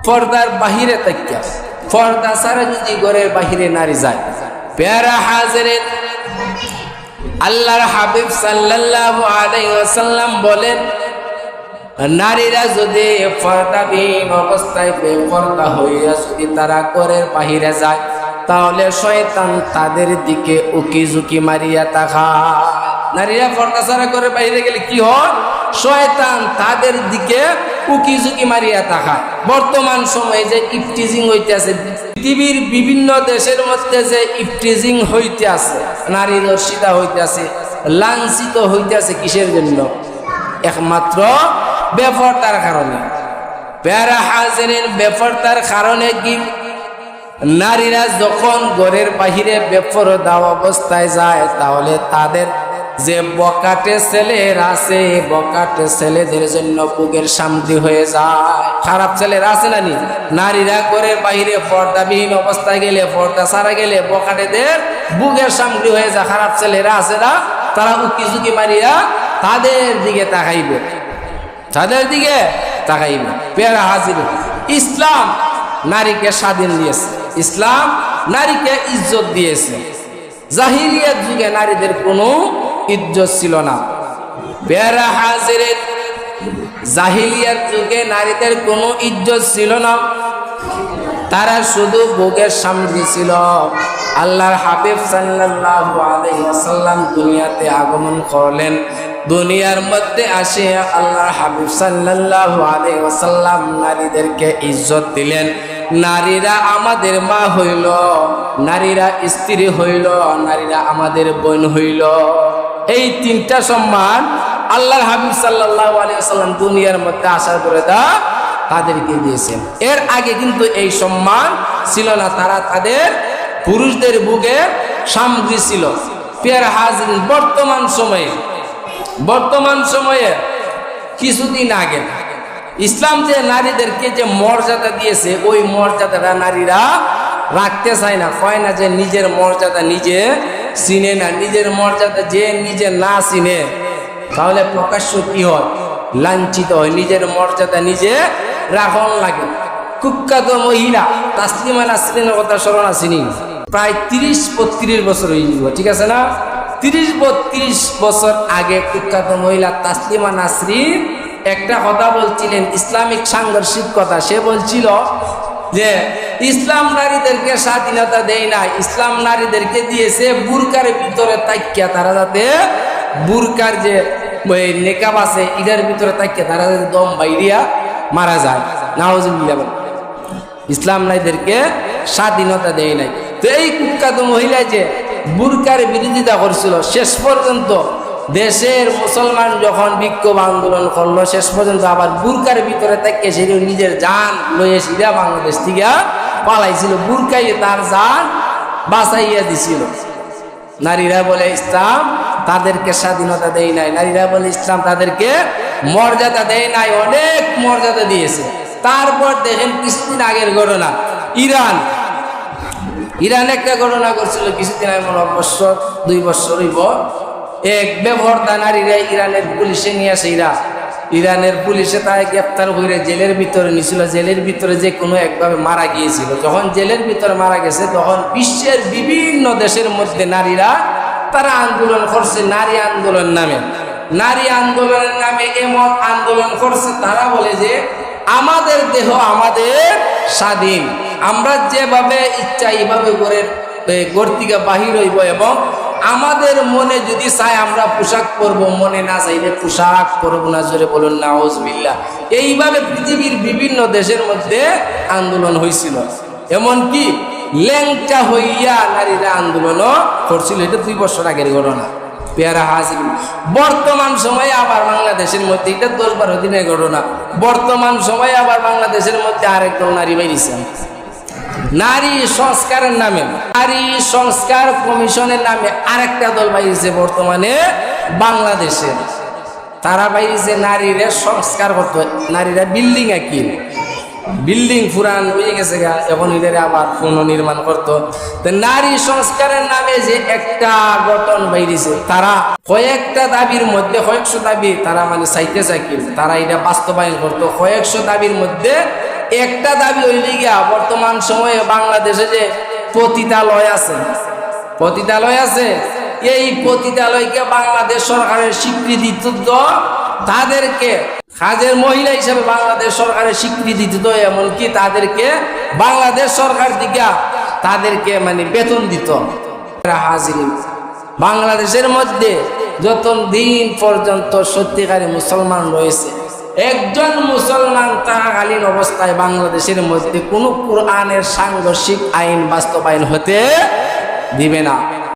পর্দার বাহিরে তাকিয়া, পর্দা ছাড়া যদি ঘরের বাহিরে নারী যায়। প্যারা হাজিরিন, আল্লাহর হাবিব সাল্লাল্লাহু আলাইহি ওয়াসাল্লাম বলেন, নারীরা যদি পর্দাবিহীন অবস্থায় বেপর্দা হইয়া যদি তারা ঘরের বাহিরে যায়, তাহলে শয়তান তাদের দিকে উকি ঝুঁকি মারিয়া তাকায়। নারীরা পর্দা ছাড়া ঘরের বাইরে গেলে কি হয়? শয়তান তাদের দিকে উকি ঝুঁকি মারিয়া তাকায়। বর্তমান সময়ে যে ইফটিজিং হইতে আছে, পৃথিবীর বিভিন্ন দেশের মধ্যে যে ইফটিজিং হইতে আছে, নারী ধর্ষিতা হইতে আছে, লাঞ্ছিত হইতে আছে, কিসের জন্য? একমাত্র বেপরদার কারণে। প্যারা হাজিরিন, বেপরদার কারণে কি? নারীরা যখন ঘরের বাহিরে বেপরদা অবস্থায় যায়, তাহলে তাদের যে বকাটে ছেলেরা আছে, বকাটে ছেলেদের জন্য বুকের সামগ্রী হয়ে যায়। খারাপ ছেলেরা আছে না নি? নারীরা ঘরের বাহিরে পর্দাবিহীন অবস্থায় গেলে, পর্দা ছাড়া গেলে বকাটেদের বুকের সামগ্রী হয়ে যায়। খারাপ ছেলেরা আছে না, তারা উকি ঝুঁকি মারিয়া তাদের দিকে তাকাইবে, তাদের দিকে তাকাইবে। প্যারা হাজির, ইসলাম নারীকে স্বাধীন দিয়েছে, ইসলাম নারীকে ইজ্জত দিয়েছে। জাহিলিয়াত যুগে নারীদের কোনো ইজ্জত ছিল না। প্যারা হাজিরিন, জাহিলিয়াত যুগে নারীদের কোনো ইজ্জত ছিল না, তারা শুধু ভোগের সামগ্রী ছিল। আল্লাহর হাবিব সাল্লাল্লাহু আলাইহি ওয়াসাল্লাম দুনিয়াতে আগমন করলেন। দুনিয়ার মধ্যে আসে আল্লাহর হাবিব সাল্লাল্লাহু আলাইহি ওয়াসাল্লাম নারীদেরকে ইজ্জত দিলেন। নারীরা আমাদের মা হইল, নারীরা স্ত্রী হইল, নারীরা আমাদের বোন হইল। এই তিনটা সম্মান আল্লাহর হাবিব সাল্লাল্লাহু আলাইহি ওয়াসাল্লাম দুনিয়ার মধ্যে আসার পরে তাদেরকে দিয়েছেন। এর আগে কিন্তু এই সম্মান ছিল না, তারা তাদের পুরুষদের বুকে সামগ্রী ছিল। প্যারা হাজিরিন, বর্তমান সময়ে কিছুদিন আগে ইসলাম যে নারীদেরকে যে মর্যাদা দিয়েছে, ওই মর্যাদাটা নারীরা রাখতে চায় না। কয় না যে নিজের মর্যাদা নিজে চিনে না। নিজের মর্যাদা যে নিজে না চিনে, তাহলে প্রকাশ্য কি হয়? লাঞ্ছিত হয়। নিজের মর্যাদা নিজে রাখন লাগে। কুখ্যাত মহিলা তাসলিমা নাসরিনের কথা স্মরণ আসেনি? প্রায় 30-32 বছর হয়ে যাব, ঠিক আছে না? 30-32 বছর আগে কুখ্যাত মহিলা তাসলিমা নাসরিন একটা কথা বলছিলেন, ইসলামিক সাংঘর্ষিক কথা। সে বলছিল যে ইসলাম নারীদেরকে স্বাধীনতা দেয় না, ইসলাম নারীদেরকে দিয়েছে বুরকার ভিতরে তাকিয়া, তারা যাতে বুরকার যে নেকাব আছে ইটার ভিতরে তাকিয়া তারা যাতে দম বাইরিয়া মারা যায়। নাউজুবিল্লাহ। ইসলাম নারীদেরকে স্বাধীনতা দেয় নাই। তো এই কুখ্যাত মহিলা যে বুরকার বিরোধিতা করছিল, শেষ পর্যন্ত দেশের মুসলমান যখন বিক্ষোভ আন্দোলন করলো, শেষ পর্যন্ত আবার বুরকার ভিতরে তাকে সে নিজের জান লয়ে সিধা বাংলাদেশ থেকে পালাইছিল। বুরকাইয়ে তার জান বাঁচাইয়া দিছিল। নারীরা বলে ইসলাম তাদেরকে স্বাধীনতা দেয় নাই, নারীরা বলে ইসলাম তাদেরকে মর্যাদা দেয় নাই। অনেক মর্যাদা দিয়েছে। তারপর দেখেন কিছুদিন আগের ঘটনা, ইরান একটা ঘটনা করছিল কিছুদিন আগে, 1-2 বছর হইব। এক বেপরদা নারীরা ইরানের পুলিশে নিয়ে আসে। ইরানের পুলিশে তাই গ্রেপ্তার করে জেলের ভিতরে নিয়েছিল। জেলের ভিতরে যে কোনো একভাবে মারা গিয়েছিল। যখন জেলের ভিতরে মারা গেছে, তখন বিশ্বের বিভিন্ন দেশের মধ্যে নারীরা তারা আন্দোলন করছে, নারী আন্দোলন নামে। নারী আন্দোলনের নামে এমন আন্দোলন করছে, তারা বলে যে আমাদের দেহ আমাদের স্বাধীন, আমরা যেভাবে ইচ্ছা এইভাবে ঘর থেকে বাহির হইব, এবং আমাদের মনে যদি চাই আমরা পোশাক পরবো, মনে না চাইলে পোশাক পরবো না। জোরে বলুন নাউজুবিল্লাহ। এইভাবে পৃথিবীর বিভিন্ন দেশের মধ্যে আন্দোলন হয়েছিল। এমনকি ল্যাংটা হইয়া নারীরা আন্দোলনও করছিল। এটা 2 বছর আগের ঘটনা। পেয়ারা হাজির, বর্তমান সময়ে আবার বাংলাদেশের মধ্যে, এটা 10-12 দিনের ঘটনা, বর্তমান সময়ে আবার বাংলাদেশের মধ্যে আরেকদল নারী বেরিয়েছেন। নারী সংস্কারের নামে, নারী সংস্কার কমিশনের নামে আরেকটা দল বাইরেছে বর্তমানে বাংলাদেশে। তারা বাইরেছে নারীরা সংস্কার করতে। নারীরা বিল্ডিং আঁকিয়ে, বিল্ডিং পুরান হয়ে গেছে গা, এখন এদের আবার পুনর্নির্মাণ করতো। নারী সংস্কারের নামে যে একটা গঠন বাইরেছে, তারা কয়েকটা দাবির মধ্যে, কয়েকশো দাবি তারা মানে চাইতে চাই, তারা এটা বাস্তবায়ন করতো। কয়েকশো দাবির মধ্যে একটা দাবি হইলে গিয়া বর্তমান সময়ে বাংলাদেশে যে পতিতালয় আছে, পতিতালয় আছে, এই পতিতালয়কে বাংলাদেশ সরকারের স্বীকৃতি দিত, তাদেরকে কাজের মহিলা হিসেবে বাংলাদেশ সরকারের স্বীকৃতি দিত, এমনকি তাদেরকে বাংলাদেশ সরকার দিকে তাদেরকে মানে বেতন দিত। হাজিরিন, বাংলাদেশের মধ্যে যত দিন পর্যন্ত সত্যিকারী মুসলমান রয়েছে, একজন মুসলমান থাকাকালীন অবস্থায় বাংলাদেশের মধ্যে কোনো কোরআনের সাংঘর্ষিক আইন বাস্তবায়ন হতে দিবে না।